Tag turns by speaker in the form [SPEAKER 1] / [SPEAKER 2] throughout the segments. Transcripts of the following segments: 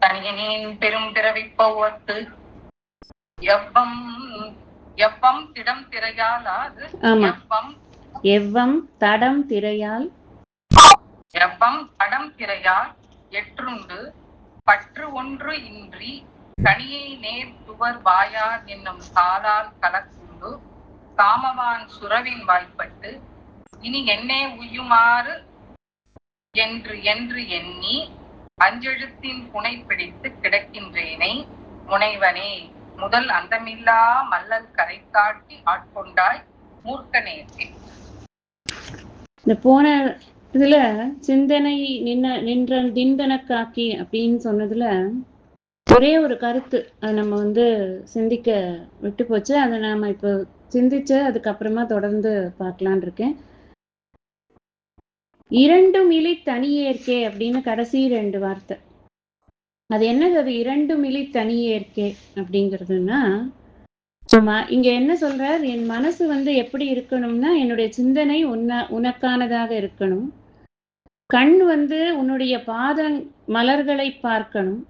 [SPEAKER 1] தனியனின் பெரும் பிறவி பௌவத்து எவ்வம் எவ்வம் திடம் திரையால் அது எவ்வம் தடம் திரையால் எற்றுண்டு பற்று ஒன்று இன்றி கனியை நேர் துவர் வாயார் என்னும் காலால் கலக்குண்டு காமவான் சுரவின் வாய்ப்பட்டு இனி என்னே உய்யுமாறு என்று என்று எண்ணி அஞ்செழுத்தின் புனை பிடித்து கிடக்கின்றேனை முனைவனே முதல் அந்தமில்லா மல்லல் கரை காட்டி ஆட்கொண்டாய் மூர்க்கனே.
[SPEAKER 2] இந்த போன இதுல சிந்தனை நின்றனக்காக்கி அப்படின்னு சொன்னதுல ஒரே ஒரு கருத்து அதை நம்ம சிந்திக்க விட்டு போச்சு. அதை நாம இப்போ சிந்திச்சு அதுக்கப்புறமா தொடர்ந்து பார்க்கலான் இருக்கேன். இரண்டும் இலி தனியேற்கே அப்படின்னு கடைசி 2 வார்த்தை. அது என்னது? அது இரண்டும் இலி தனியேற்கே அப்படிங்கிறதுன்னா, இங்க என்ன சொல்றார்? என் மனசு எப்படி இருக்கணும்னா, என்னுடைய சிந்தனை உனக்கானதாக இருக்கணும். கண் உன்னுடைய பாத மலர்களை பார்க்கணும்.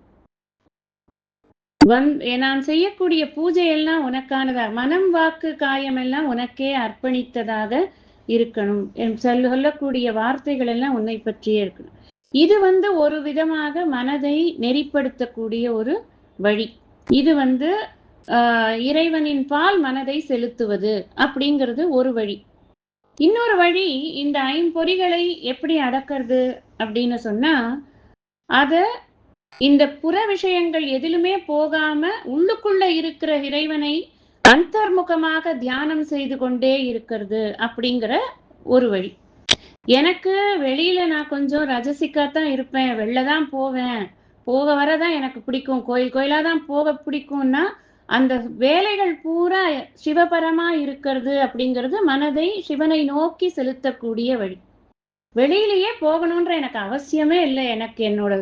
[SPEAKER 2] நான் செய்யக்கூடிய பூஜை எல்லாம் உனக்கானதாக, மனம் வாக்கு காயம் எல்லாம் உனக்கே அர்ப்பணித்ததாக இருக்கணும். சொல்லக்கூடிய வார்த்தைகள் எல்லாம் உன்னை பற்றியே இருக்கணும். இது ஒரு விதமாக மனதை நெறிப்படுத்தக்கூடிய ஒரு வழி. இது இறைவனின் பால் மனதை செலுத்துவது அப்படிங்கிறது ஒரு வழி. இன்னொரு வழி, இந்த 5 பொறிகளை எப்படி அடக்கிறது அப்படின்னு சொன்னா, அத இந்த புற விஷயங்கள் எதிலுமே போகாம உள்ளுக்குள்ள இருக்கிற இறைவனை அந்தர்முகமாக தியானம் செய்து கொண்டே இருக்கிறது அப்படிங்கிற ஒரு வழி. எனக்கு வெளியில நான் கொஞ்சம் ரஜசிக்காத்தான் இருப்பேன், வெளிலதான் போவேன், போக வரதான் எனக்கு பிடிக்கும், கோயிலாதான் போக பிடிக்கும்னா அந்த வேலைகள் பூரா சிவபரமா இருக்கிறது அப்படிங்கிறது மனதை சிவனை நோக்கி செலுத்தக்கூடிய வழி. வெளியிலேயே போகணும்ன்ற எனக்கு அவசியமே இல்லை. எனக்கு என்னோட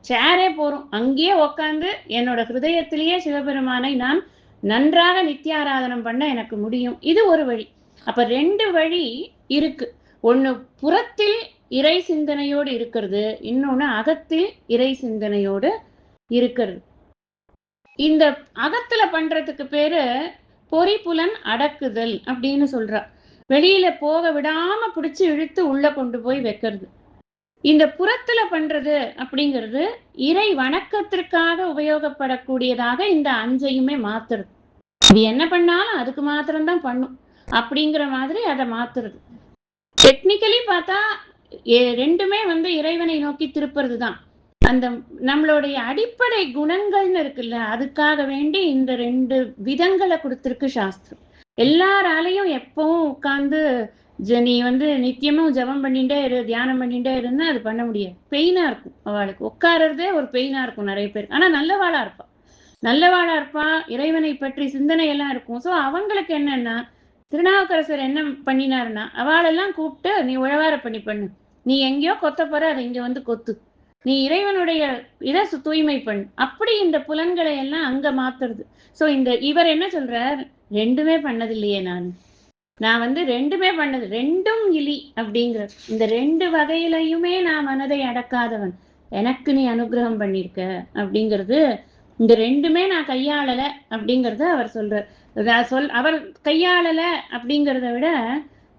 [SPEAKER 2] சேரே போறோம், அங்கேயே உக்காந்து என்னோட ஹிருதயத்திலேயே சிவபெருமானை நான் நன்றாக நித்தியாராதனம் பண்ண எனக்கு முடியும். இது ஒரு வழி. அப்ப 2 வழி இருக்கு. ஒண்ணு புறத்தில் இறை சிந்தனையோடு இருக்கிறது, இன்னொன்னு அகத்தில் இறை சிந்தனையோடு இருக்கிறது. இந்த அகத்துல பண்றதுக்கு பேரு பொறிப்புலன் அடக்குதல் அப்படின்னு சொல்றா. வெளியில போக விடாம பிடிச்சு இழுத்து உள்ள கொண்டு போய் வைக்கிறது. இந்த புறத்துல பண்றது அப்படிங்கிறது இறை வணக்கத்திற்காக உபயோகப்படக்கூடியதாக இந்த 5ஐயுமே மாத்துறது. இது என்ன பண்ணாலும் அதுக்கு மாத்திரம்தான் பண்ணும் அப்படிங்கிற மாதிரி அதை மாத்துறது. டெக்னிக்கலி பார்த்தா 2மே இறைவனை நோக்கி திருப்புறது தான். அந்த நம்மளுடைய அடிப்படை குணங்கள்னு இருக்குல்ல, அதுக்காக வேண்டி இந்த 2 விதங்களை கொடுத்திருக்கு சாஸ்திரம். எல்லாராலையும் எப்பவும் உட்கார்ந்து நீ நித்தியமும் ஜபம் பண்ணிட்டே இரு, தியானம் பண்ணிட்டே இருந்தா அது பண்ண முடியாது. பெயினா இருக்கும். அவளுக்கு உட்கார்றதே ஒரு பெயினா இருக்கும் நிறைய பேருக்கு. ஆனா நல்லவாளா இருப்பா, இறைவனை பற்றி சிந்தனை எல்லாம் இருக்கும். சோ அவங்களுக்கு என்னன்னா, திருநாவுக்கரசர் என்ன பண்ணினாருன்னா, அவளெல்லாம் கூப்பிட்டு நீ உழவார பண்ணு, நீ எங்கேயோ கொத்த போற, அதை இங்க கொத்து, நீ இறைவனுடைய இதை தூய்மை பண்ணு, அப்படி இந்த புலன்களை எல்லாம் அங்க மாத்துறது. சோ இவர் என்ன சொல்றார்? 2மே பண்ணதில்லையே நான் 2மே பண்ணது, 2ம் இலி அப்படிங்கிற இந்த 2 வகையிலையுமே நான் மனதை அடக்காதவன், எனக்கு நீ அனுகிரகம் பண்ணிருக்க அப்படிங்கிறது. இந்த 2மே நான் கையாளல அப்படிங்கறத அவர் சொல்றார். அவர் கையாளல அப்படிங்கிறத விட,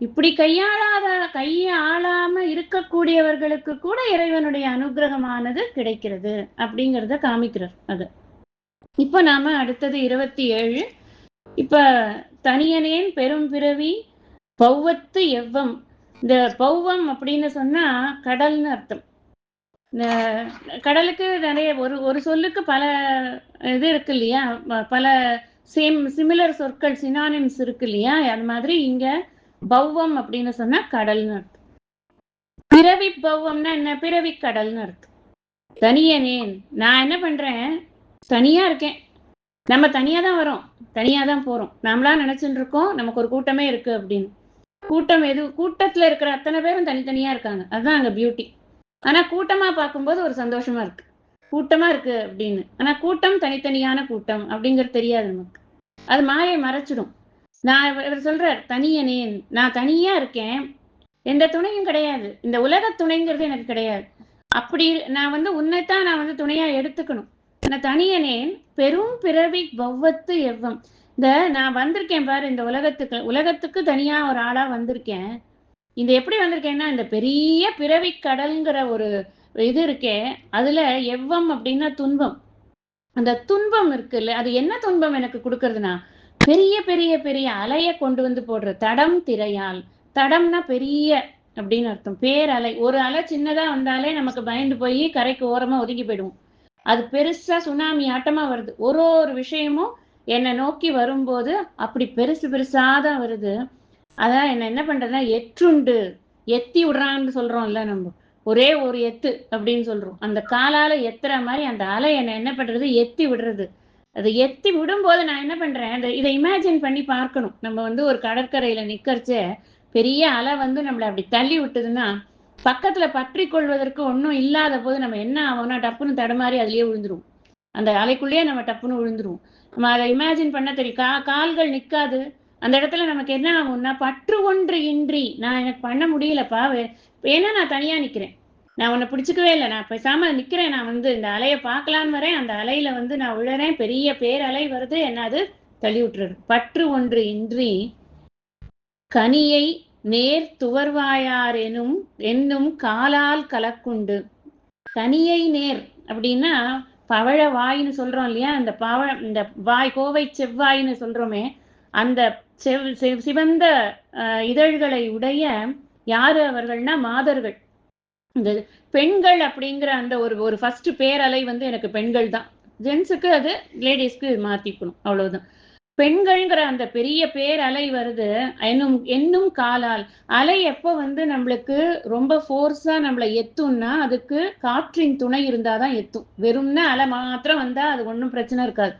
[SPEAKER 2] இப்படி கையாளாம இருக்கக்கூடியவர்களுக்கு கூட இறைவனுடைய அனுகிரகமானது கிடைக்கிறது அப்படிங்கிறத காமிக்கிறார். அது இப்ப நாம அடுத்தது 27. இப்ப தனியனேன் பெரும் பிறவி பௌவத்து எவ்வம். இந்த பௌவம் அப்படின்னு சொன்னா கடல்னு அர்த்தம். இந்த கடலுக்கு நிறைய ஒரு சொல்லுக்கு பல இது இருக்கு இல்லையா, பல சிமிலர் சொற்கள், சினானிம்ஸ் இருக்கு இல்லையா. அது மாதிரி இங்க பௌவம் அப்படின்னு சொன்னா கடல்னு அர்த்தம். பிறவி பௌவம்னா என்ன? பிறவி கடல்னு அர்த்தம். தனியனேன், நான் என்ன பண்றேன்? தனியா இருக்கேன். நம்ம தனியா தான் வரோம், தனியா தான் போறோம். நம்மளா நினைச்சுட்டு இருக்கோம் நமக்கு ஒரு கூட்டமே இருக்கு அப்படின்னு. கூட்டத்துல இருக்கிற அத்தனை பேரும் தனித்தனியா இருக்காங்க, அதுதான் அங்க பியூட்டி. ஆனா கூட்டமா பார்க்கும்போது ஒரு சந்தோஷமா இருக்கு, கூட்டமா இருக்கு அப்படின்னு. ஆனா கூட்டம் தனித்தனியான கூட்டம் அப்படிங்கிறது தெரியாது நமக்கு, அது மாயை மறைச்சிடும். இவர் சொல்றார் தனியனேன், நான் தனியா இருக்கேன், எந்த துணையும் கிடையாது, இந்த உலக துணைங்கிறது எனக்கு கிடையாது. அப்படி நான் உன்னைத்தான் நான் துணையா எடுத்துக்கணும். நான் தனியனேன் பெரும் பிறவி பௌவத்து எவ்வம். இந்த நான் வந்திருக்கேன் பாரு இந்த உலகத்துக்கு தனியா ஒரு ஆளா வந்திருக்கேன். இந்த எப்படி வந்திருக்கேன்னா, இந்த பெரிய பிறவி கடல்ங்கிற ஒரு இது இருக்கே, அதுல எவ்வம் அப்படின்னா துன்பம். அந்த துன்பம் இருக்குல்ல, அது என்ன துன்பம் எனக்கு கொடுக்கறதுனா, பெரிய பெரிய பெரிய அலைய கொண்டு வந்து போடுற தடம் திரையால். தடம்னா பெரிய அப்படின்னு அர்த்தம், பேரலை. ஒரு அலை சின்னதா வந்தாலே நமக்கு பயந்து போய் கரைக்கு ஓரமா ஒதுங்கி போயிடுவோம். அது பெருசா சுனாமி ஆட்டமா வருது. ஒரு விஷயமும் என்னை நோக்கி வரும்போது அப்படி பெருசு பெருசாதான் வருது. அதான் என்ன பண்றதுன்னா, எற்றுண்டு எத்தி விடுறான்னு சொல்றோம்ல நம்ம, ஒரே ஒரு எத்து அப்படின்னு சொல்றோம். அந்த காலால எத்துற மாதிரி அந்த அலை என்ன பண்றது, எத்தி விடுறது. அதை எத்தி விடும்போது நான் என்ன பண்றேன், இதை இமேஜின் பண்ணி பார்க்கணும். நம்ம ஒரு கடற்கரையில நிக்கிறச்சே பெரிய அலை நம்மளை அப்படி தள்ளி விட்டுதுன்னா, பக்கத்துல பற்றி கொள்வதற்கு ஒன்றும் இல்லாத போது நம்ம என்ன ஆகும்னா, டப்புன்னு தடுமாறி அதுலயே விழுந்துருவோம். அந்த அலைக்குள்ளேயே நம்ம டப்புன்னு விழுந்துருவோம். நம்ம அதை இமேஜின் பண்ண தெரியும். கால்கள் நிற்காது. அந்த இடத்துல நமக்கு என்ன ஆகும்னா, பற்று ஒன்று இன்றி நான் எனக்கு பண்ண முடியலப்பா, ஏன்னா நான் தனியா நிக்கிறேன், நான் உன்னை பிடிச்சிக்கவே இல்லை, நான் பேசாம நிக்கிறேன், நான் இந்த அலையை பார்க்கலான்னு வரேன், அந்த அலையில நான் விழுறேன், பெரிய பேரலை வருது, என்ன அது தள்ளி விட்டுறது. பற்று ஒன்று இன்றி கனியை நேர் துவர்வாயார் என்னும் காலால் கலக்குண்டு. கனியை நேர் அப்படின்னா பவழ வாயின்னு சொல்றோம் இல்லையா, அந்த இந்த வாய், கோவை செவ்வாயின்னு சொல்றோமே, அந்த சிவந்த இதழ்களை உடைய யாரு அவர்கள்னா மாதர்கள். இந்த பெண்கள் அப்படிங்கிற அந்த ஒரு ஃபர்ஸ்ட் பேரலை எனக்கு பெண்கள் தான். ஜென்ஸுக்கு அது லேடிஸ்க்கு மாத்திக்கணும், அவ்வளவுதான். பெண்கள்ங்கிற அந்த பெரிய பேரலை வருது, என்னும் காலால். அலை எப்போ நம்மளுக்கு ரொம்ப ஃபோர்ஸா நம்மளை எத்தும்னா, அதுக்கு காற்றின் துணை இருந்தாதான் எத்தும். வெறும்னா அலை மாத்திரம் வந்தா அது ஒன்றும் பிரச்சனை இருக்காது.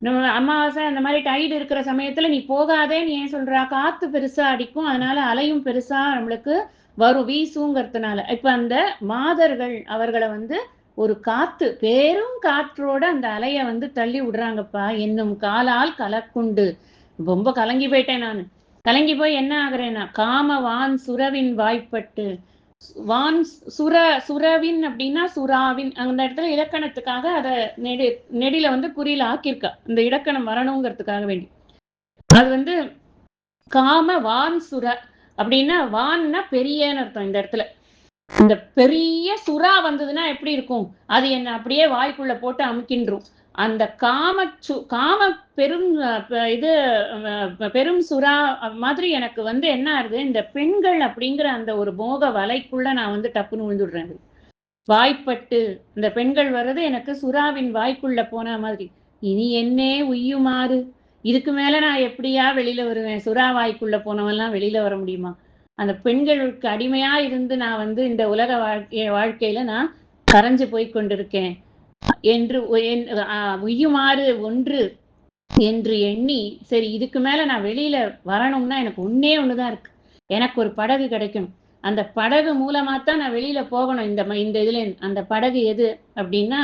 [SPEAKER 2] நம்ம அமாவாசை அந்த மாதிரி டைடு இருக்கிற சமயத்துல நீ போகாதேன்னு ஏன் சொல்றா, காத்து பெருசா அடிக்கும், அதனால அலையும் பெருசா நம்மளுக்கு வரும், வீசுங்கிறதுனால. இப்ப அந்த மாதர்கள் அவர்களை ஒரு காத்து, பெரும் காற்றோட அந்த அலைய தள்ளி விடுறாங்கப்பா. என்னும் காலால் கலக்குண்டு. ரொம்ப கலங்கி போயிட்டேன் நான். கலங்கி போய் என்ன ஆகுறேன்னா, காம வான் சுரவின் வாய்ப்பட்டு. வான் சுரவின் அப்படின்னா சுறாவின், அந்த இடத்துல இலக்கணத்துக்காக அதை நெடில குறியில ஆக்கியிருக்கா, இந்த இலக்கணம் வரணுங்கிறதுக்காக வேண்டி. அது காம வான் சுர அப்படின்னா, வான்னா பெரியன்னு அர்த்தம். இந்த இடத்துல இந்த பெரிய சுறா வந்ததுன்னா எப்படி இருக்கும், அது என்ன அப்படியே வாய்க்குள்ள போட்டு அமுக்கின்றும். அந்த காம பெரும் இது பெரும் சுறா மாதிரி எனக்கு என்ன ஆகுது, இந்த பெண்கள் அப்படிங்கிற அந்த ஒரு மோக வலைக்குள்ள நான் டப்புன்னு விழுந்துடுறேன். வாய்ப்பட்டு இந்த பெண்கள் வர்றது எனக்கு சுறாவின் வாய்க்குள்ள போன மாதிரி. இனி என்னே உய்யுமாறு, இதுக்கு மேல நான் எப்படியா வெளியில வருவேன், சுறா வாய்க்குள்ள போனவெல்லாம் வெளியில வர முடியுமா? அந்த பெண்களுக்கு அடிமையா இருந்து நான் இந்த உலக வாழ்க்கையில நான் கரைஞ்சு போய் கொண்டிருக்கேன் என்று உய்யுமாறு ஒன்று என்று எண்ணி, சரி இதுக்கு மேல நான் வெளியில வரணும்னா எனக்கு ஒண்ணுதான் இருக்கு, எனக்கு ஒரு படகு கிடைக்கணும், அந்த படகு மூலமாத்தான் நான் வெளியில போகணும் இந்த இதுல. அந்த படகு எது அப்படின்னா,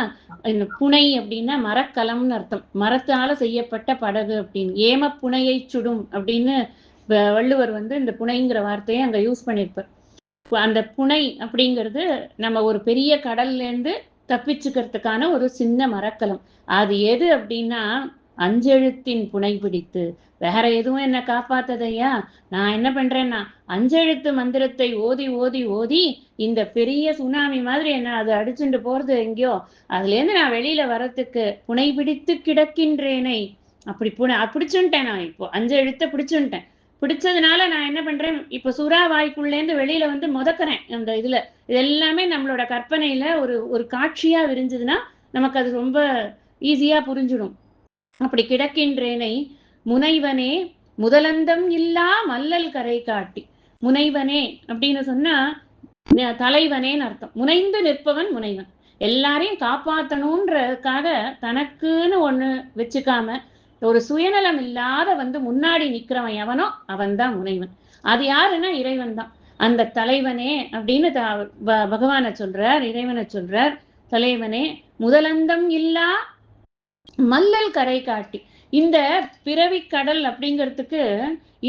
[SPEAKER 2] இந்த புனை அப்படின்னா மரக்கலம்னு அர்த்தம், மரத்தால செய்யப்பட்ட படகு அப்படின்னு. ஏம புனையை சுடும் அப்படின்னு வள்ளுவர் இந்த புனைங்கிற வார்த்தையை அங்க யூஸ் பண்ணிருப்பார். அந்த புனை அப்படிங்கிறது நம்ம ஒரு பெரிய கடல்ல இருந்து தப்பிச்சுக்கிறதுக்கான ஒரு சின்ன மரக்கலம். அது எது அப்படின்னா, அஞ்செழுத்தின் புனை பிடித்து. வேற எதுவும் என்ன காப்பாத்ததையா, நான் என்ன பண்றேன்னா அஞ்செழுத்து மந்திரத்தை ஓதி ஓதி ஓதி இந்த பெரிய சுனாமி மாதிரி என்ன அது அடிச்சுட்டு போறது எங்கேயோ, அதுல இருந்து நான் வெளியில வர்றதுக்கு புனை பிடித்து கிடக்கின்றேனை. அப்படி பிடிச்சுட்டேன் நான், இப்போ 5 எழுத்தை பிடிச்சுட்டேன். பிடிச்சதுனால நான் என்ன பண்றேன், இப்ப சுறா வாய்க்குள்ளேருந்து வெளியில முதக்கிறேன். அந்த இதுல இது எல்லாமே நம்மளோட கற்பனையில ஒரு காட்சியா விரிஞ்சதுன்னா நமக்கு அது ரொம்ப ஈஸியா புரிஞ்சிடும். அப்படி கிடக்கின்றேனை முனைவனே முதலந்தம் இல்லா மல்லல் கரை காட்டி. முனைவனே அப்படின்னு சொன்னா தலைவனேன்னு அர்த்தம். முனைந்து நிற்பவன் முனைவன். எல்லாரையும் காப்பாற்றணுன்றதுக்காக தனக்குன்னு ஒண்ணு வச்சுக்காம ஒரு சுயநலம் இல்லாத வந்து முன்னாடி நிக்கிறவன் எவனோ அவன் தான் முனைவன். அது யாருன்னா இறைவன் தான். அந்த தலைவனே அப்படின்னு பகவானை சொல்றார், இறைவனை சொல்றார். தலைவனே முதலந்தம் இல்லா மல்லல் கரை காட்டி. இந்த பிறவி கடல் அப்படிங்கிறதுக்கு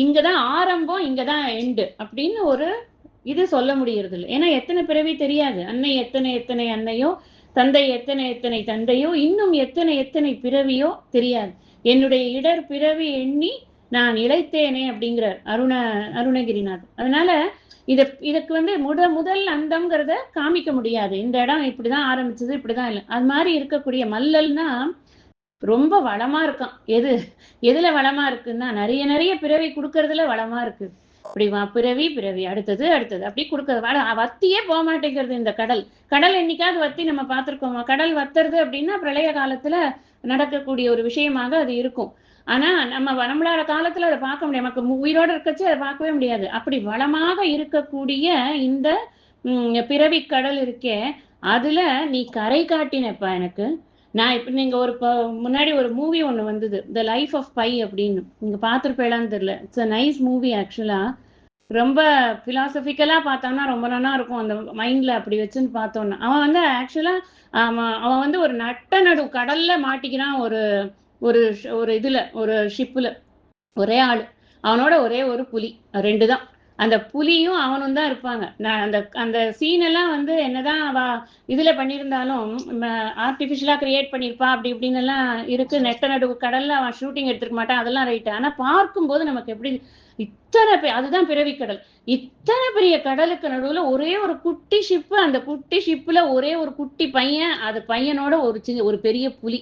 [SPEAKER 2] இங்கதான் ஆரம்பம், இங்கதான் எண்டு அப்படின்னு ஒரு இது சொல்ல முடியறது இல்லை. ஏன்னா எத்தனை பிறவி தெரியாது. அன்னை எத்தனை எத்தனை அன்னையோ, தந்தை எத்தனை எத்தனை தந்தையோ, இன்னும் எத்தனை எத்தனை பிறவியோ தெரியாது. என்னுடைய இடர் பிறவி எண்ணி நான் இழைத்தேனே அப்படிங்கிறார் அருணகிரிநாத். அதனால இதுக்கு வந்து முதல் அந்தம்ங்கிறத காமிக்க முடியாது. இந்த இடம் இப்படிதான் ஆரம்பிச்சது, இப்படிதான் இல்லை. அது மாதிரி இருக்கக்கூடிய மல்லல்னா ரொம்ப வளமா இருக்கான். எதுல வளமா இருக்குன்னா நிறைய பிறவி கொடுக்கறதுல வளமா இருக்கு. இப்படி பிறவி பிறவி அடுத்தது அப்படி கொடுக்கறது வத்தியே போக மாட்டேங்கிறது இந்த கடல் என்னைக்காவது வத்தி நம்ம பார்த்திருக்கோமா? கடல் வத்துறது அப்படின்னா பிரளய காலத்துல நடக்கக்கூடிய ஒரு விஷயமாக அது இருக்கும். ஆனா நம்மளோட காலத்துல அதை பார்க்க முடியாது. நமக்கு உயிரோடு இருக்கச்சு அதை பார்க்கவே முடியாது. அப்படி வளமாக இருக்கக்கூடிய இந்த பிறவி கடல் இருக்கே, அதுல நீ கரை காட்டினப்பா எனக்கு. நான் இப்ப நீங்க முன்னாடி ஒரு மூவி ஒண்ணு வந்தது, த லைஃப் ஆஃப் பை அப்படின்னு. நீங்க பார்த்திருப்பேளான்னு தெரியல. இட்ஸ் அ நைஸ் மூவி ஆக்சுவலா. ரொம்ப பிலாசபிக்கலா பார்த்தோம்னா ரொம்ப நல்லா இருக்கும். அந்த மைண்ட்ல அப்படி வச்சுன்னு பார்த்தோம்னா அவன் வந்து ஆக்சுவலா அவன் வந்து ஒரு நடு கடல்ல மாட்டிக்கிறான். ஒரு இதுல ஒரு ஷிப்புல ஒரே ஆளு. அவனோட ஒரே ஒரு புலி, 2 தான். அந்த புலியும் அவனும் தான் இருப்பாங்க. நான் அந்த சீன் எல்லாம் வந்து என்னதான் அவ இதுல பண்ணியிருந்தாலும் ஆர்டிபிஷியலா கிரியேட் பண்ணியிருப்பா அப்படி இப்படின்னு எல்லாம் இருக்கு. நடு கடல்ல அவன் ஷூட்டிங் எடுத்துக்க மாட்டான், அதெல்லாம் ரைட்டு. ஆனா பார்க்கும்போது நமக்கு எப்படி இத்தனை அதுதான் பிறவிக்கடல். இத்தனை பெரிய கடலுக்கு நடுவுல ஒரே ஒரு குட்டி ஷிப்பு, அந்த குட்டி ஷிப்புல ஒரே ஒரு குட்டி பையன், அது பையனோட ஒரு பெரிய புலி.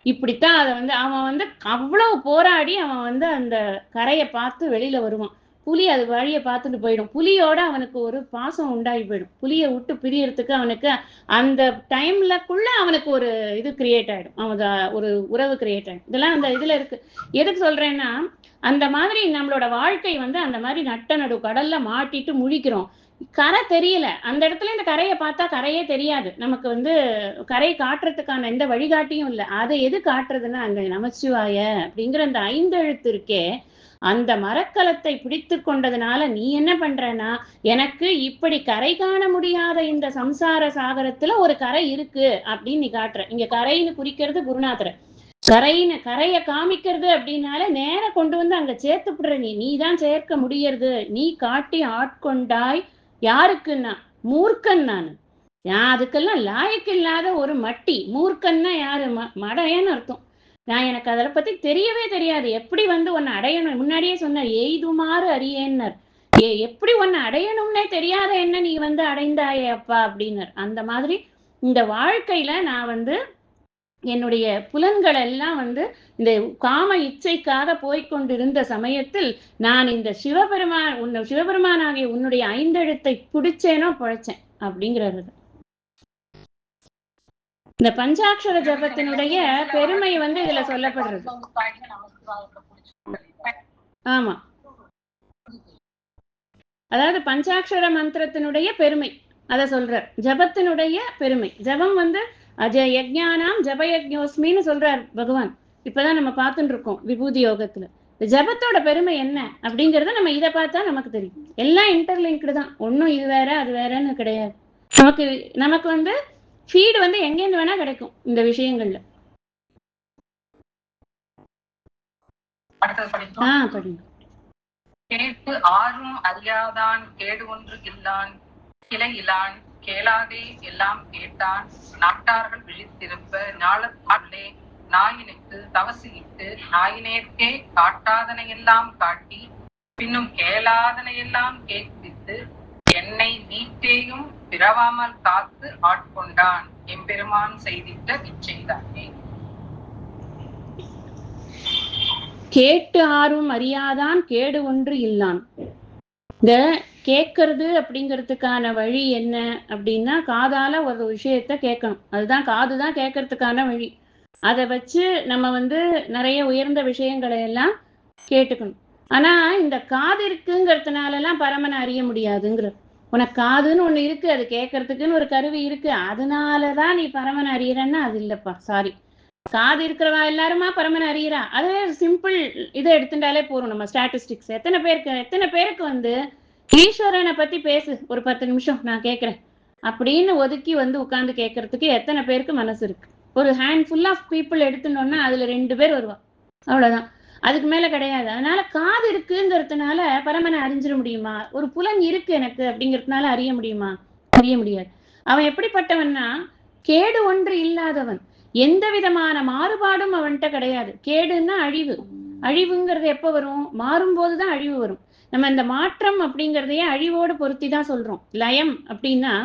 [SPEAKER 2] இப்படித்தான் அதை வந்து அவன் வந்து அவ்வளவு போராடி அவன் வந்து அந்த கரையை பார்த்து வெளியில வருவான். புலி அது வழியை பார்த்துட்டு போயிடும். புலியோட அவனுக்கு ஒரு பாசம் உண்டாகி போயிடும். புலியை விட்டு பிரியறதுக்கு அவனுக்கு அந்த டைம்லக்குள்ள அவனுக்கு ஒரு இது கிரியேட் ஆயிடும். அவன் ஒரு உறவு கிரியேட் ஆயிடும். இதெல்லாம் அந்த இதுல இருக்கு. எதுக்கு சொல்றேன்னா, அந்த மாதிரி நம்மளோட வாழ்க்கை வந்து அந்த மாதிரி நடு கடல்ல மாட்டிட்டு முழிக்கிறோம். கரை தெரியல. அந்த இடத்துல இந்த கரையை பார்த்தா கரையே தெரியாது. நமக்கு வந்து கரை காட்டுறதுக்கான எந்த வழிகாட்டியும் இல்லை. அதை எது காட்டுறதுன்னா அங்க நமச்சிவாய அப்படிங்கிற அந்த 5 எழுத்து இருக்கே, அந்த மரக்கலத்தை பிடித்து கொண்டதுனால நீ என்ன பண்றன்னா, எனக்கு இப்படி கரை காண முடியாத இந்த சம்சார சாகரத்துல ஒரு கரை இருக்கு அப்படின்னு நீ காட்டுற. இங்க கரைன்னு குறிக்கிறது குருநாதரை. கரையை காமிக்கிறது அப்படின்னால நேர கொண்டு வந்து அங்க சேர்த்துப்படுற நீதான் சேர்க்க முடியறது. நீ காட்டி ஆட்கொண்டாய். யாருக்குன்னா மூர்க்கன் நானு. அதுக்கெல்லாம் லாயக்கு இல்லாத ஒரு மட்டி. மூர்க்கன்னா யாரு? மடையன்னு அர்த்தம். எனக்கு அதை பத்தி தெரியவே தெரியாது. எப்படி வந்து உன்னை அடையணும், முன்னாடியே சொன்ன எய்துமாறு அறியேன்னர். எப்படி உன்னை அடையணும்னே தெரியாத என்ன நீ வந்து அடைந்தாயே அப்பா அப்படின்னர். அந்த மாதிரி இந்த வாழ்க்கையில நான் வந்து என்னுடைய புலன்கள் எல்லாம் வந்து இந்த காம இச்சைக்காக போய்கொண்டிருந்த சமயத்தில் நான் இந்த சிவபெருமானாகிய உன்னுடைய 5 எழுத்தை பிடிச்சேனோ பிழைச்சேன் அப்படிங்கிறது. இந்த பஞ்சாட்சர ஜபத்தினுடைய பெருமை வந்து இதுல சொல்லப்படுறது. ஆமா, அதாவது பஞ்சாட்சர மந்திரத்தினுடைய பெருமை அதை சொல்ற. ஜபத்தினுடைய பெருமை. ஜபம் வந்து யஜ்ஞானாம் ஜபயஜ்ஞோஸ்மின்னு சொல்றார் பகவான். இப்பதான் நம்ம பார்த்துட்டு இருக்கோம் விபூதி யோகத்துல. ஜபத்தோட பெருமை என்ன அப்படிங்கறத நம்ம இதை பார்த்தா நமக்கு தெரியும். எல்லாம் இன்டர்லிங்க்டு தான். ஒன்னும் இது வேற அது வேறன்னு கிடையாது. நமக்கு வந்து ஃபீடு வந்து எங்கேருந்து வேணா கிடைக்கும் இந்த விஷயங்கள்ல. படிங்க.
[SPEAKER 1] கேட்டு ஆறும் அறியாதான் கேடு ஒன்று இல்லான் கிளை இலான் கேளாதே எல்லாம் கேட்டான் நாட்டார்கள் விழித்திருப்ப ஞாலத்தாலே நாயினுக்கு தவசியிட்டு நாயினேற்கே காட்டாதனையெல்லாம் காட்டி பின்னும் கேளாதனையெல்லாம் கேட்பித்து என்னை வீட்டேயும் பிறவாமல் காத்து ஆட்கொண்டான் எம்பெருமான் செய்திட்ட விச்சைதானே.
[SPEAKER 2] கேட்டு ஆறும் அறியாதான் கேடு ஒன்று இல்லான். இந்த கேட்கறது அப்படிங்கிறதுக்கான வழி என்ன அப்படின்னா, காதால ஒரு விஷயத்த கேட்கணும். அதுதான் காதுதான் கேட்கறதுக்கான வழி. அதை வச்சு நம்ம வந்து நிறைய உயர்ந்த விஷயங்களை எல்லாம் கேட்டுக்கணும். ஆனா இந்த காது இருக்குங்கிறதுனாலலாம் பரமனை அறிய முடியாதுங்கிற. உனக்கு காதுன்னு ஒண்ணு இருக்கு, அது கேட்கறதுக்குன்னு ஒரு கருவி இருக்கு, அதனாலதான் நீ பரமனை அறியறன்னா அது இல்லப்பா, சாரி. காது இருக்கிறவா எல்லாருமா பரமனை அறிகிறா? அதுவே சிம்பிள் இதை எடுத்துட்டாலே போறோம். நம்ம ஸ்டாட்டிஸ்டிக்ஸ் எத்தனை பேருக்கு வந்து ஈஸ்வரனை பத்தி பேசு ஒரு 10 நிமிஷம் நான் கேட்கிறேன் அப்படின்னு ஒதுக்கி வந்து உட்கார்ந்து கேட்கறதுக்கு எத்தனை பேருக்கு மனசு இருக்கு? ஒரு ஹேண்ட் ஃபுல் ஆஃப் பீப்புள் எடுத்துட்டோம்னா அதுல 2 பேர் வருவா, அவ்வளவுதான். அதுக்கு மேல கிடையாது. அதனால காது இருக்குங்கிறதுனால பரமனை அறிஞ்சிட முடியுமா? ஒரு புலன் இருக்கு எனக்கு அப்படிங்கிறதுனால அறிய முடியுமா? அறிய முடியாது. அவன் எப்படிப்பட்டவன்னா கேடு ஒன்று இல்லாதவன், எந்த விதமான மாறுபாடும் அவன்கிட்ட கிடையாது. கேடுன்னா அழிவு. அழிவுங்கிறது எப்ப வரும்? மாறும்போதுதான் அழிவு வரும். நம்ம இந்த மாற்றம் அப்படிங்கிறதையே அழிவோடு பொருத்தி தான் சொல்றோம். லயம் அப்படின்னா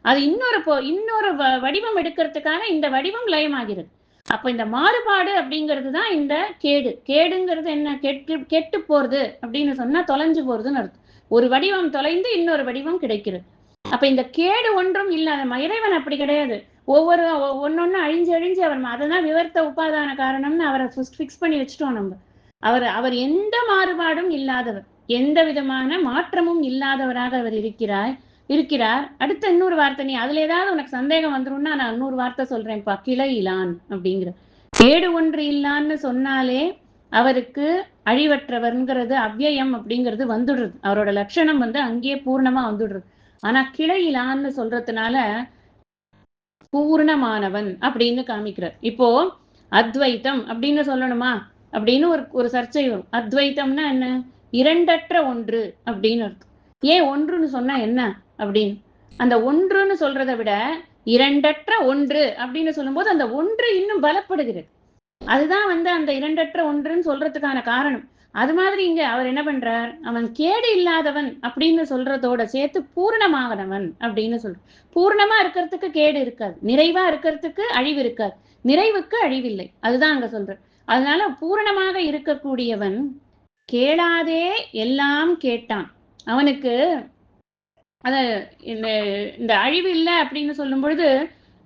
[SPEAKER 2] அது இன்னொரு வடிவம் எடுக்கிறதுக்காக இந்த வடிவம் லயமாகிறது. அப்ப இந்த மாறுபாடு அப்படிங்கிறது தான் இந்த கேடு. கேடுங்கிறது என்ன? கெட்டு போறது அப்படின்னு சொன்னா தொலைஞ்சு போறதுன்னு அர்த்தம். ஒரு வடிவம் தொலைந்து இன்னொரு வடிவம் கிடைக்கிறது. அப்ப இந்த கேடு ஒன்றும் இல்லாத இறைவன் அப்படி கிடையாது. ஒன்னொன்னு அழிஞ்சு அவர் அததான் விவர்த்த உபாதான காரணம்னு அவரை ஃபிக்ஸ் பண்ணி வச்சுட்டோம் நம்ம. அவர் எந்த மாறுபாடும் இல்லாதவர், எந்த விதமான மாற்றமும் இல்லாதவராக அவர் இருக்கிறார். அடுத்த இன்னொரு வார்த்தை, நீ அதுல ஏதாவது உனக்கு சந்தேகம் வந்துரும்னா நான் இன்னொரு வார்த்தை சொல்றேன்ப்பா, கிளை இலான் அப்படிங்கிற. கேடு ஒன்று இல்லான்னு சொன்னாலே அவருக்கு அழிவற்றவர்ங்கிறது அவ்யயம் அப்படிங்கிறது வந்துடுறது. அவரோட லட்சணம் வந்து அங்கேயே பூர்ணமா வந்துடுறது. ஆனா கிளை இலான்னு சொல்றதுனால பூர்ணமானவன் அப்படின்னு காமிக்கிறார். இப்போ அத்வைத்தம் அப்படின்னு சொல்லணுமா அப்படின்னு ஒரு சர்ச்சை வரும். அத்வைத்தம்னா என்ன? இரண்டற்ற ஒன்று அப்படின்னு அர்த்தம். ஏன் ஒன்றுன்னு சொன்னா என்ன அப்படின்னு, அந்த ஒன்றுன்னு சொல்றதை விட இரண்டற்ற ஒன்று அப்படின்னு சொல்லும்போது அந்த ஒன்று இன்னும் பலப்படுகிறது. அதுதான் வந்து அந்த இரண்டற்ற ஒன்றுன்னு சொல்றதுக்கான காரணம். அது மாதிரி இங்க அவர் என்ன பண்றார்? அவன் கேடு இல்லாதவன் அப்படின்னு சொல்றதோட சேர்த்து பூர்ணமாகனவன் அப்படின்னு சொல்ற. பூர்ணமா இருக்கிறதுக்கு கேடு இருக்காது, நிறைவா இருக்கிறதுக்கு அழிவு இருக்காது, நிறைவுக்கு அழிவில்லை, அதுதான் அங்க சொல்ற. அதனால பூரணமாக இருக்கக்கூடியவன் கேளாதே எல்லாம் கேட்டான். அவனுக்கு அத இந்த அழிவு இல்லை அப்படின்னு சொல்லும் பொழுது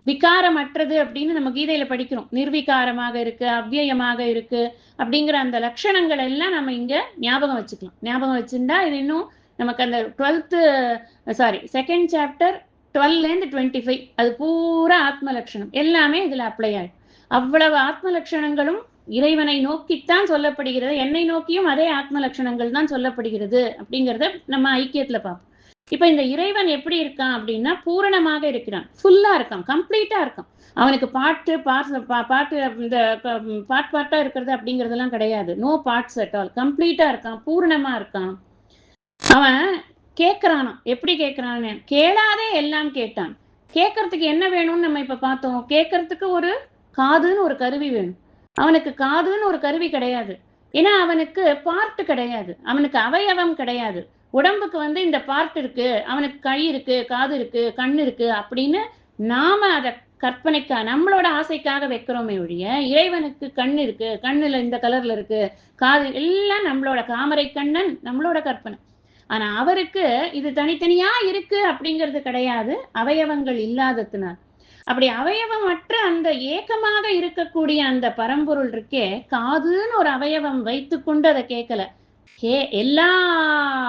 [SPEAKER 2] விகாரமற்றது அப்படின்னு நம்ம கீதையில படிக்கிறோம். நிர்விகாரமாக இருக்கு, அவ்வியமாக இருக்கு அப்படிங்கிற அந்த லட்சணங்கள் எல்லாம் நம்ம இங்க ஞாபகம் வச்சுக்கலாம். ஞாபகம் வச்சிருந்தா இது இன்னும் நமக்கு அந்த 2nd சாப்டர் 12-25 அது பூரா ஆத்ம லட்சணம் எல்லாமே இதுல அப்ளை ஆகும். அவ்வளவு ஆத்ம லட்சணங்களும் இறைவனை நோக்கித்தான் சொல்லப்படுகிறது. என்னை நோக்கியும் அதே ஆத்ம லட்சணங்கள் தான் சொல்லப்படுகிறது அப்படிங்கிறத நம்ம ஐக்கியத்துல பார்ப்போம். இப்ப இந்த இறைவன் எப்படி இருக்கான் அப்படின்னா பூரணமாக இருக்கிறான், ஃபுல்லா இருக்கான், கம்ப்ளீட்டா இருக்கான். அவனுக்கு பாட்டு இந்த பாட்டா இருக்கிறது அப்படிங்கறதெல்லாம் கிடையாது. நோ பார்ட்ஸ் அட் ஆல், கம்ப்ளீட்டா இருக்கான், பூரணமா இருக்கான். அவன் கேட்கிறானா? எப்படி கேட்கிறான்னு, கேளாதே எல்லாம் கேட்டான். கேட்கறதுக்கு என்ன வேணும்னு நம்ம இப்ப பார்த்தோம். கேட்கறதுக்கு ஒரு காதுன்னு ஒரு கருவி வேணும். அவனுக்கு காதுன்னு ஒரு கருவி கிடையாது. ஏன்னா அவனுக்கு பார்ட் கிடையாது, அவனுக்கு அவயவம் கிடையாது. உடம்புக்கு வந்து இந்த பார்ட் இருக்கு, அவனுக்கு கை இருக்கு, காது இருக்கு, கண் இருக்கு அப்படின்னு நாம அதை கற்பனைக்கா நம்மளோட ஆசைக்காக வைக்கிறோமே ஒழிய இறைவனுக்கு கண் இருக்கு, கண்ணுல இந்த கலர்ல இருக்கு, காது எல்லாம் நம்மளோட காமரை கண்ணன் நம்மளோட கற்பனை. ஆனா அவருக்கு இது தனித்தனியா இருக்கு அப்படிங்கிறது கிடையாது, அவயவங்கள் இல்லாததுனால. அப்படி அவயவமற்ற அந்த ஏக்கமாக இருக்கக்கூடிய அந்த பரம்பொருள் இருக்கே, காதுன்னு ஒரு அவயவம் வைத்துக்கொண்டு அதை கேட்கல, எல்லா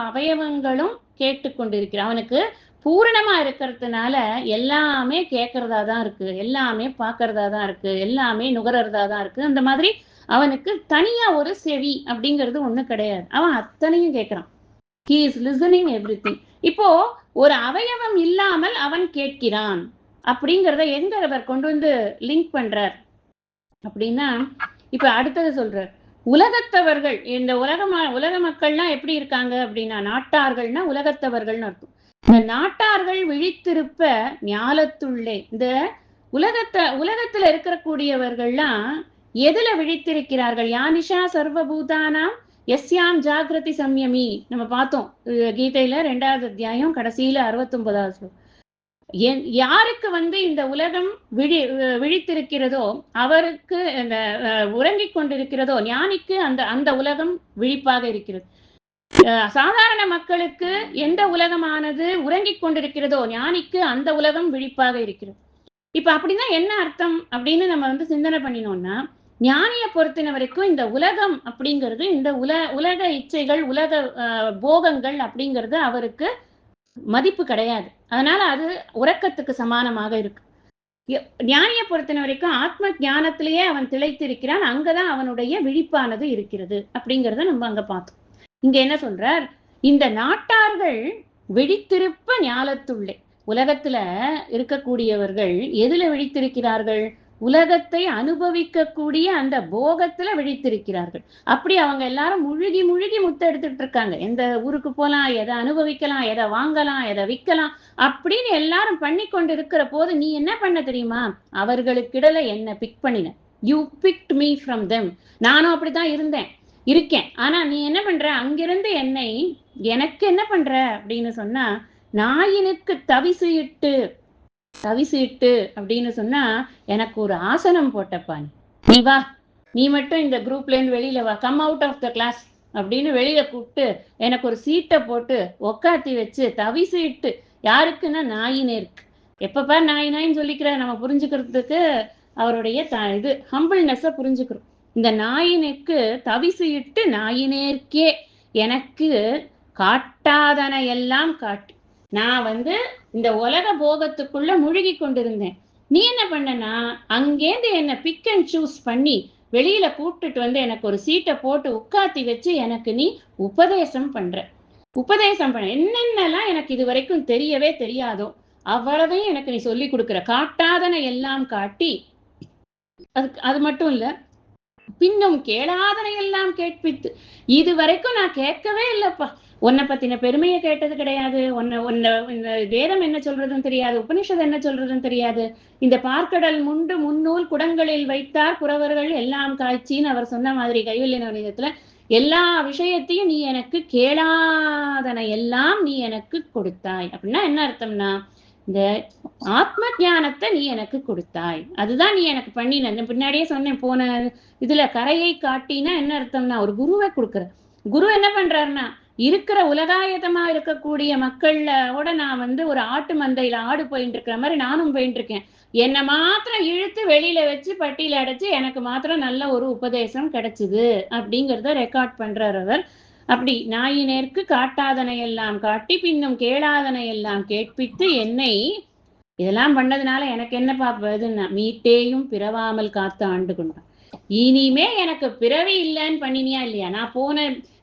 [SPEAKER 2] அவயவங்களும் கேட்டுக்கொண்டிருக்கிறான். அவனுக்கு பூரணமா இருக்கிறதுனால எல்லாமே கேட்கறதா தான் இருக்கு, எல்லாமே பார்க்கறதா தான் இருக்கு, எல்லாமே நுகர்றதா தான் இருக்கு. அந்த மாதிரி அவனுக்கு தனியா ஒரு செவி அப்படிங்கிறது ஒண்ணு கிடையாது, அவன் அத்தனையும் கேட்கிறான். He is listening everything. இப்போ ஒரு அவயவம் இல்லாமல் அவன் கேட்கிறான் அப்படிங்கிறத எங்க அவர் கொண்டு வந்து லிங்க் பண்றார் அப்படின்னா, இப்ப அடுத்தது சொல்றார். உலகத்தவர்கள், இந்த உலக மக்கள்லாம் எப்படி இருக்காங்க அப்படின்னா, நாட்டார்கள்னா உலகத்தவர்கள்னு அர்த்தம். இந்த நாட்டார்கள் விழித்திருப்ப ஞாலத்துள்ளே, இந்த உலகத்துல இருக்கக்கூடியவர்கள்லாம் எதுல விழித்திருக்கிறார்கள்? யானிஷா சர்வபூதானாம் எஸ்யாம் ஜாகிரதி சம்யமி. நம்ம பார்த்தோம் கீதையில 2வது அத்தியாயம் கடைசியில 69வது. யாருக்கு வந்து இந்த உலகம் விழித்திருக்கிறதோ, அவருக்கு இந்த உறங்கிக் கொண்டிருக்கிறதோ, ஞானிக்கு அந்த உலகம் விழிப்பாக இருக்கிறது. சாதாரண மக்களுக்கு எந்த உலகமானது உறங்கிக் கொண்டிருக்கிறதோ, ஞானிக்கு அந்த உலகம் விழிப்பாக இருக்கிறது. இப்ப அப்படின்னா என்ன அர்த்தம் அப்படின்னு நம்ம வந்து சிந்தனை பண்ணினோம்னா, ஞானியை பொறுத்தின வரைக்கும் இந்த உலகம் அப்படிங்கிறது, இந்த உலக இச்சைகள், உலக போகங்கள் அப்படிங்கிறது அவருக்கு மதிப்பு கிடையாது. அதனால அது உறக்கத்துக்கு சமானமாக இருக்கு. ஞானியை பொறுத்தன வரைக்கும் ஆத்ம ஞானத்திலேயே அவன் திளைத்திருக்கிறான். அங்கதான் அவனுடைய விழிப்பானது இருக்கிறது அப்படிங்கிறத நம்ம அங்க பார்த்தோம். இங்க என்ன சொல்றார், இந்த நாட்டார்கள் விழித்திருப்ப ஞாலத்துள்ளே. உலகத்துல இருக்கக்கூடியவர்கள் எதுல விழித்திருக்கிறார்கள்? உலகத்தை அனுபவிக்கக்கூடிய அந்த போகத்துல விழித்திருக்கிறார்கள். அப்படி அவங்க எல்லாரும் முழுகி முழுகி முத்த எடுத்துட்டு இருக்காங்க. எந்த ஊருக்கு போலாம், எதை அனுபவிக்கலாம், எதை வாங்கலாம், எதை விற்கலாம் அப்படின்னு எல்லாரும் பண்ணி கொண்டு இருக்கிற போது நீ என்ன பண்ண தெரியுமா? அவர்களுக்கிடல என்ன பிக் பண்ணின. You picked me from them. நானும் அப்படித்தான் இருக்கேன். ஆனா நீ என்ன பண்ற, அங்கிருந்து என்னை எனக்கு என்ன பண்ற அப்படின்னு சொன்னா, நாயினுக்கு தவிசு இட்டு அப்படின்னு சொன்னா எனக்கு ஒரு ஆசனம் போட்டப்பா. நீ வா, நீ மட்டும் இந்த குரூப்ல இருந்து வெளியில வா, come out of the class அப்படின்னு வெளியில கூப்பிட்டு எனக்கு ஒரு சீட்டை போட்டு உக்காத்தி வச்சு தவிசு இட்டு. யாருக்குன்னா நாயினேருக்கு. எப்பப்பா நாயின்னு சொல்லிக்கிற நம்ம புரிஞ்சுக்கிறதுக்கு அவருடைய இது ஹம்பிள்னஸை புரிஞ்சுக்கிறோம். இந்த நாயினுக்கு தவிசு இட்டு நாயினேற்கே எனக்கு காட்டாதன எல்லாம் காட்டு. நான் இந்த உலக போகத்துக்குள்ள முழுகி கொண்டிருந்தேன். நீ என்ன பண்ணனா, அங்கேருந்து என்ன பிக் அண்ட் சூஸ் பண்ணி வெளியில கூப்பிட்டுட்டு எனக்கு ஒரு சீட்டை போட்டு உட்காத்தி வச்சு எனக்கு நீ உபதேசம் பண்ண. என்னென்னலாம் எனக்கு இது வரைக்கும் தெரியவே தெரியாதோ அவ்வளவையும் எனக்கு நீ சொல்லி கொடுக்குற. காட்டாதன எல்லாம் காட்டி, அது மட்டும் இல்ல, பின்னும் கேளாதனை எல்லாம் கேட்பித்து. இது வரைக்கும் நான் கேட்கவே இல்லப்பா. உன்னை பத்தின பெருமையை கேட்டது கிடையாது. இந்த வேதம் என்ன சொல்றதுன்னு தெரியாது, உபனிஷத் என்ன சொல்றதுன்னு தெரியாது. இந்த பார்க்கடல் முண்டு முன்னூல் குடங்களில் வைத்தார் புறவர்கள் எல்லாம் காய்ச்சின்னு அவர் சொன்ன மாதிரி கைவல்ய நவநீதத்துல எல்லா விஷயத்தையும் நீ எனக்கு கேளாதனை எல்லாம் நீ எனக்கு கொடுத்தாய். அப்படின்னா என்ன அர்த்தம்னா, இந்த ஆத்ம ஞானத்தை நீ எனக்கு கொடுத்தாய். அதுதான் நீ எனக்கு பண்ணின. பின்னாடியே சொன்னேன் போன இதுல, கரையை காட்டினா என்ன அர்த்தம்னா ஒரு குருவை குரு என்ன பண்றாருன்னா, இருக்கிற உலகாயதமா இருக்கக்கூடிய மக்களோட நான் ஒரு ஆட்டு மந்தையில ஆடு போயிட்டு இருக்கிற மாதிரி நானும் போயிட்டு இருக்கேன். என்னை மாத்திரம் இழுத்து வெளியில வச்சு பட்டியல அடைச்சு எனக்கு மாத்திரம் நல்ல ஒரு உபதேசம் கிடைச்சுது அப்படிங்கிறத ரெக்கார்ட் பண்றார் அவர். அப்படி நாயினேற்கு காட்டாதனை எல்லாம் காட்டி பின்னும் கேளாதனை எல்லாம் கேட்பித்து என்னை இதெல்லாம் பண்ணதுனால எனக்கு என்ன பாப்பதுன்னா, மீட்டேயும் பிறவாமல் காத்து ஆண்டு கொண்டான். இனிமே எனக்கு பிறவி இல்லைன்னு பண்ணினியா இல்லையா? நான்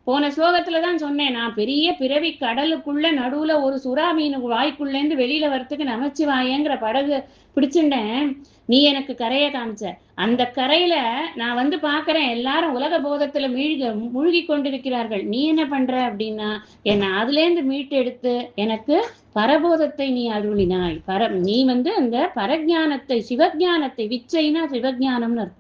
[SPEAKER 2] போன ஸ்லோகத்துலதான் சொன்னேன், நான் பெரிய பிறவி கடலுக்குள்ள நடுவுல ஒரு சுறா மீன் வாய்க்குள்ள இருந்து வெளியில வரத்துக்கு நமச்சிவாயங்கிற படகு பிடிச்சுட்டேன். நீ எனக்கு கரையை காமிச்ச. அந்த கரையில நான் பாக்குறேன் எல்லாரும் உலக போதத்துல மூழ்கி கொண்டிருக்கிறார்கள். நீ என்ன பண்ற அப்படின்னா, என்ன அதுல இருந்து மீட்டு எடுத்து எனக்கு பரபோதத்தை நீ அருளினாய். நீ அந்த பரஜானத்தை, சிவஜானத்தை, விச்சைனா சிவஜானம்னு அர்த்தம்.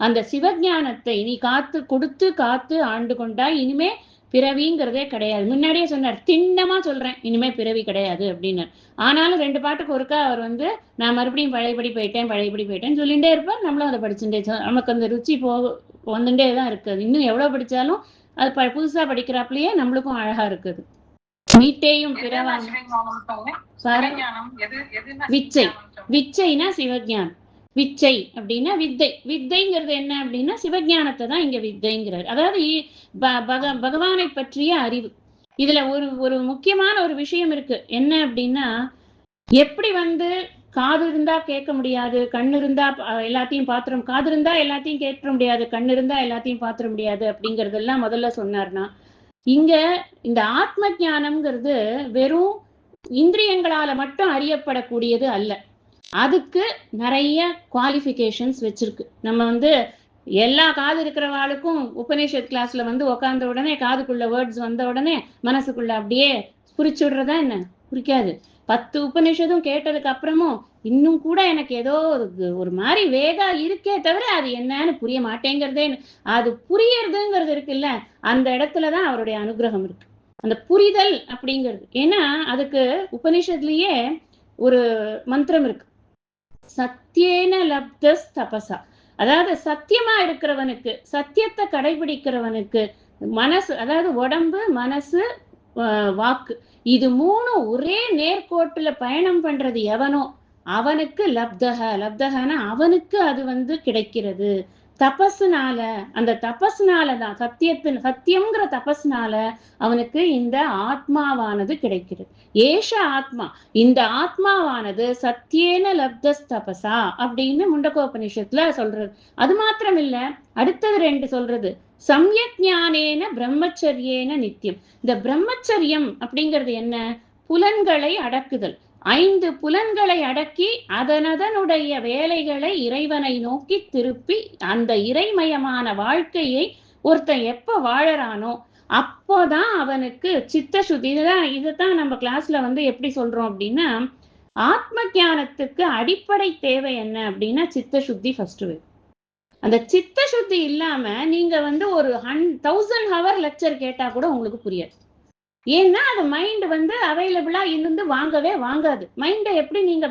[SPEAKER 2] அந்த சிவஞானத்தை நீ காத்து ஆண்டு கொண்டாய். இனிமே பிறவிங்கிறதே கிடையாது. முன்னாடியே சொன்னார், திண்ணமா சொல்றேன், இனிமே பிறவி கிடையாது அப்படின்னு. ஆனாலும் 2 பாட்டுக்கு ஒருக்கா அவர் நான் மறுபடியும் பழையபடி போயிட்டேன்னு சொல்லிட்டே இருப்பார். நம்மளும் அதை படிச்சுட்டே, நமக்கு அந்த ருச்சி வந்துட்டே தான் இருக்குது. இன்னும் எவ்வளவு படிச்சாலும் அது புதுசா படிக்கிறாப்புலயே நம்மளுக்கும் அழகா இருக்குது. மீட்டேயும் பிறவாம விச்சைனா சிவஞானம். விச்சை அப்படின்னா வித்தைங்கிறது என்ன அப்படின்னா சிவஞானத்தை தான் இங்க வித்தைங்கிறார். அதாவது பகவானை பற்றிய அறிவு. இதுல ஒரு முக்கியமான ஒரு விஷயம் இருக்கு. என்ன அப்படின்னா, எப்படி காது இருந்தா கேட்க முடியாது, கண்ணு இருந்தா எல்லாத்தையும் பாத்திரம், காது இருந்தா எல்லாத்தையும் கேட்க முடியாது, கண்ணு இருந்தா எல்லாத்தையும் பாத்திர முடியாது அப்படிங்கறதெல்லாம் முதல்ல சொன்னார்னா, இங்க இந்த ஆத்ம ஞானம்ங்கிறது வெறும் இந்திரியங்களால மட்டும் அறியப்படக்கூடியது அல்ல. அதுக்கு நிறைய குவாலிஃபிகேஷன்ஸ் வச்சிருக்கு. நம்ம எல்லா காது இருக்கிறவாளுக்கும் உபநிஷத் கிளாஸ்ல உக்காந்த உடனே காதுக்குள்ள வேர்ட்ஸ் வந்த உடனே மனசுக்குள்ள அப்படியே புரிச்சு விடுறதா என்ன? புரிக்காது. 10 உபநிஷதும் கேட்டதுக்கு அப்புறமும் இன்னும் கூட எனக்கு ஏதோ ஒரு மாதிரி வேகா இருக்கே தவிர அது என்னன்னு புரிய மாட்டேங்கிறதே. அது புரியறதுங்கிறது இருக்குல்ல, அந்த இடத்துலதான் அவருடைய அனுகிரகம் இருக்கு, அந்த புரிதல் அப்படிங்கிறது. ஏன்னா அதுக்கு உபநிஷத்துலயே ஒரு மந்திரம் இருக்கு, சத்தியேன லப்தஸ் தபசா. அதாவது சத்தியமா இருக்கிறவனுக்கு, சத்தியத்தை கடைபிடிக்கிறவனுக்கு மனசு, அதாவது உடம்பு, மனசு, வாக்கு, இது 3 ஒரே நேர்கோட்டுல பயணம் பண்றது எவனோ அவனுக்கு லப்தகனா அவனுக்கு அது கிடைக்கிறது. தபஸ்னால, அந்த தபஸ்னாலதான் சத்தியம்ங்கிற தபஸ்னால அவனுக்கு இந்த ஆத்மாவானது கிடைக்கிறது. ஏஷ ஆத்மா, இந்த ஆத்மாவானது சத்தியேன லப்தஸ் தபசா அப்படின்னு முண்டகோபனிஷத்துல சொல்றது. அது மாத்திரம் இல்ல, அடுத்தது 2 சொல்றது, சம்யக் ஞானேன பிரம்மச்சரியேன நித்தியம். இந்த பிரம்மச்சரியம் அப்படிங்கிறது என்ன? புலன்களை அடக்குதல். 5 புலன்களை அடக்கி அதனுடைய வேலைகளை இறைவனை நோக்கி திருப்பி அந்த இறைமயமான வாழ்க்கையை ஒருத்தன் எப்ப வாழறானோ அப்போதான் அவனுக்கு சித்த சுத்தி. இதுதான் நம்ம கிளாஸ்ல எப்படி சொல்றோம் அப்படின்னா, ஆத்ம ஞானத்துக்கு அடிப்படை தேவை என்ன அப்படின்னா சித்த சுத்தி ஃபர்ஸ்ட் வேணும். அந்த சித்த சுத்தி இல்லாம நீங்க ஒரு 1000 ஹவர் லெக்சர் கேட்டா கூட உங்களுக்கு புரியாது. ஏன்னா அது மைண்ட் அவைலபிளா இருந்து வாங்கவே வாங்காது. மைண்டை எப்படி நீங்க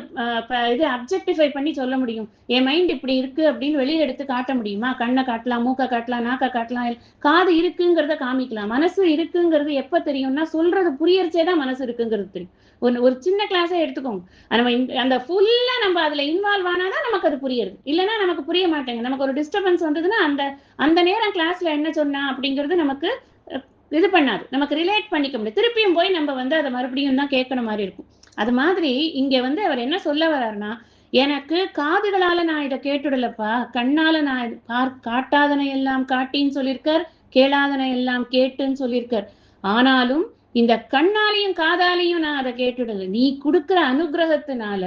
[SPEAKER 2] இது அப்ஜெக்டிஃபை பண்ணி சொல்ல முடியும்? என் மைண்ட் இப்படி இருக்கு அப்படின்னு வெளியில எடுத்து காட்ட முடியுமா? கண்ணை காட்டலாம், மூக்கை காட்டலாம், நாக்கை காட்டலாம், காது இருக்குங்கிறத காமிக்கலாம். மனசு இருக்குங்கிறது எப்ப தெரியும்னா சொல்றது புரியறச்சேதான் மனசு இருக்குங்கிறது தெரியும். ஒரு சின்ன கிளாஸே எடுத்துக்கோங்க. நம்ம அந்த ஃபுல்லா நம்ம அதுல இன்வால்வ் ஆனாதான் நமக்கு அது புரியுது. இல்லைன்னா நமக்கு புரிய மாட்டேங்க. நமக்கு ஒரு டிஸ்டர்பன்ஸ் வந்ததுன்னா அந்த நேரம் கிளாஸ்ல என்ன சொன்னா அப்படிங்கிறது நமக்கு இது பண்ணாது, நமக்கு ரிலேட் பண்ணிக்க முடியும். திருப்பியும் போய் நம்ம அதை மறுபடியும் தான் கேட்கணும் மாதிரி இருக்கும். அது மாதிரி இங்க அவர் என்ன சொல்ல வர்றாருன்னா, எனக்கு காதுகளால நான் இதை கேட்டுடலப்பா, கண்ணால நான் காட்டாதனை எல்லாம் காட்டின்னு சொல்லியிருக்கார், கேளாதனை எல்லாம் கேட்டுன்னு சொல்லியிருக்கார். ஆனாலும் இந்த கண்ணாலையும் காதாலையும் நான் அதை கேட்டுடல. நீ கொடுக்கிற அனுகிரகத்தினால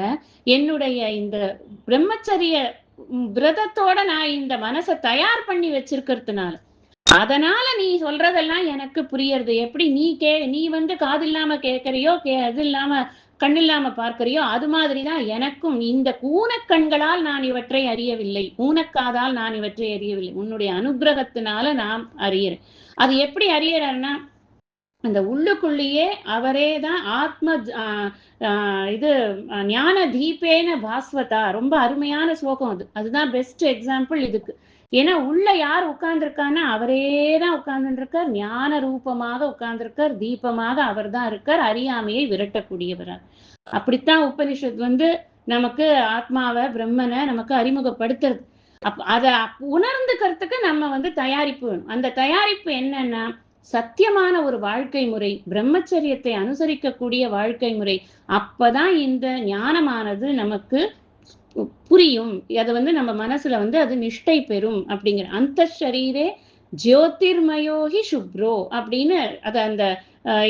[SPEAKER 2] என்னுடைய இந்த பிரம்மச்சரிய விரதத்தோட நான் இந்த மனசை தயார் பண்ணி வச்சிருக்கிறதுனால அதனால நீ சொல்றதெல்லாம் எனக்கு புரியறது. எப்படி நீ காது இல்லாம கேட்கறியோ, அது இல்லாம கண் இல்லாம பார்க்கறியோ, அது மாதிரிதான் எனக்கும் இந்த ஊனக்கண்களால் நான் இவற்றை அறியவில்லை, ஊனக்காதால் நான் இவற்றை அறியவில்லை, உன்னுடைய அனுகிரகத்தினால நான் அறியறேன். அது எப்படி அறியறன்னா, அந்த உள்ளுக்குள்ளேயே அவரேதான் ஆத்ம இது ஞான தீபேன பாஸ்வதா. ரொம்ப அருமையான ஸ்லோகம் அது. அதுதான் பெஸ்ட் எக்ஸாம்பிள் இதுக்கு. ஏன்னா உள்ள யார் உட்கார்ந்துருக்கான்னா அவரேதான் உட்கார்ந்துருக்கார், ஞான ரூபமாக உட்கார்ந்துருக்கார், தீபமாக அவர் தான் இருக்கார், அறியாமையை விரட்டக்கூடியவரார். அப்படித்தான் உபனிஷத் நமக்கு ஆத்மாவை பிரம்மனை நமக்கு அறிமுகப்படுத்துறது. அதை உணர்ந்துக்கிறதுக்கு நம்ம தயாரிப்பு வேணும். அந்த தயாரிப்பு என்னன்னா சத்தியமான ஒரு வாழ்க்கை முறை, பிரம்மச்சரியத்தை அனுசரிக்கக்கூடிய வாழ்க்கை முறை. அப்பதான் இந்த ஞானமானது நமக்கு புரியும். அது நம்ம மனசுல அது நிஷ்டை பெறும் அப்படிங்கிற அந்த ஷரீரே ஜோதிர்மயோகி சுப்ரோ அப்படின்னு அது அந்த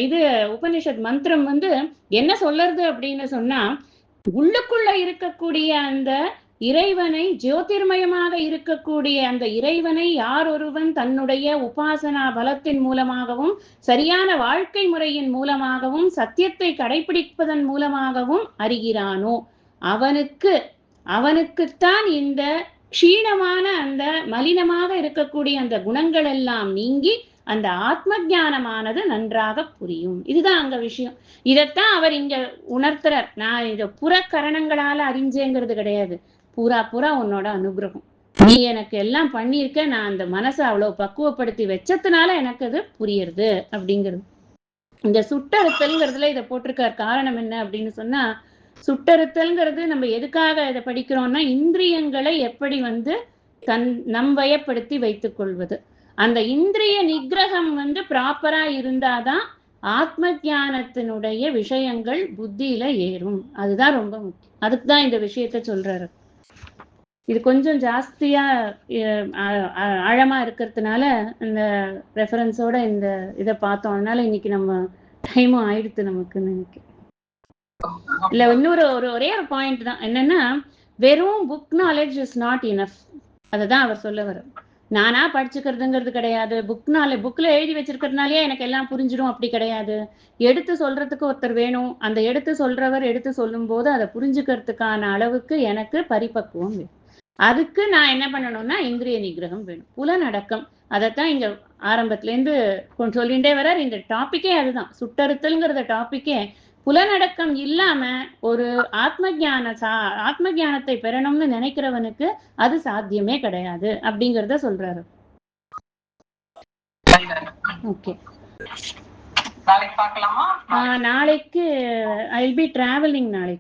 [SPEAKER 2] இது உபனிஷத் மந்திரம் என்ன சொல்றது அப்படின்னு சொன்னா, உள்ளுக்குள்ள இருக்கக்கூடிய அந்த இறைவனை, ஜோதிர்மயமாக இருக்கக்கூடிய அந்த இறைவனை யார் ஒருவன் தன்னுடைய உபாசனா பலத்தின் மூலமாகவும் சரியான வாழ்க்கை முறையின் மூலமாகவும் சத்தியத்தை கடைபிடிப்பதன் மூலமாகவும் அறிகிறானோ அவனுக்குத்தான் இந்த க்ஷீணமான அந்த மலினமாக இருக்கக்கூடிய அந்த குணங்கள் எல்லாம் நீங்கி அந்த ஆத்ம ஞானமானது நன்றாக புரியும். இதுதான் அங்க விஷயம். இதைத்தான் அவர் இங்க உணர்த்துறார். நான் இத புறக்கரணங்களால அறிஞ்சேங்கிறது கிடையாது, பூரா உன்னோட அனுகிரகம். நீ எனக்கு எல்லாம் பண்ணியிருக்க, நான் அந்த மனசை அவ்வளவு பக்குவப்படுத்தி வச்சதுனால எனக்கு அது புரியுறது அப்படிங்கிறது. இந்த சுட்டறுத்தல்ங்கிறதுல இதை போட்டிருக்கார். காரணம் என்ன அப்படின்னு சொன்னா, சுட்டறுத்தல்ங்கிறது நம்ம எதுக்காக இதை படிக்கிறோம்னா, இந்திரியங்களை எப்படி நம்வயப்படுத்தி வைத்துக் கொள்வது. அந்த இந்திரிய நிகிரகம் ப்ராப்பரா இருந்தாதான் ஆத்ம ஞானத்தினுடைய விஷயங்கள் புத்தியில ஏறும். அதுதான் ரொம்ப முக்கியம். அதுக்குதான் இந்த விஷயத்த சொல்றாரு. இது கொஞ்சம் ஜாஸ்தியா ஆழமா இருக்கிறதுனால இந்த ரெஃபரன்ஸோட இந்த இதை பார்த்தோம். அதனால இன்னைக்கு நம்ம டைமும் ஆயிடுத்து நமக்கு நினைக்கிறேன். இல்ல இன்னொரு ஒரே ஒரு பாயிண்ட் தான் என்னன்னா, வெறும் book knowledge is not enough. அததான் அவர் சொல்ல வர. நானா படிச்சுக்கிறதுங்கிறது கிடையாது, புக்ல எழுதி வச்சிருக்கிறதுனாலே எனக்கு எல்லாம் புரிஞ்சிடும் அப்படி கிடையாது. எடுத்து சொல்றதுக்கு ஒருத்தர் வேணும். அந்த எடுத்து சொல்றவர் எடுத்து சொல்லும் போது அதை புரிஞ்சுக்கிறதுக்கான அளவுக்கு எனக்கு பரிபக்குவம் வேணும். அதுக்கு நான் என்ன பண்ணணும்னா இந்திரிய நிகிரகம் வேணும், புலனடக்கம். அதைத்தான் இங்க ஆரம்பத்துல இருந்து சொல்லிண்டே வர்றார். இந்த டாபிக்கே அதுதான், சுட்டறுத்தல்ங்கிறத டாபிக்கே புலனடக்கம் இல்லாம ஒரு ஆத்ம ஞானத்தை பெறணும்னு நினைக்கிறவனுக்கு அது சாத்தியமே கிடையாது அப்படிங்கறத சொல்றாரு. ஓகே, நாளைக்கு ஐ வில் பி டிராவலிங் நாளைக்கு.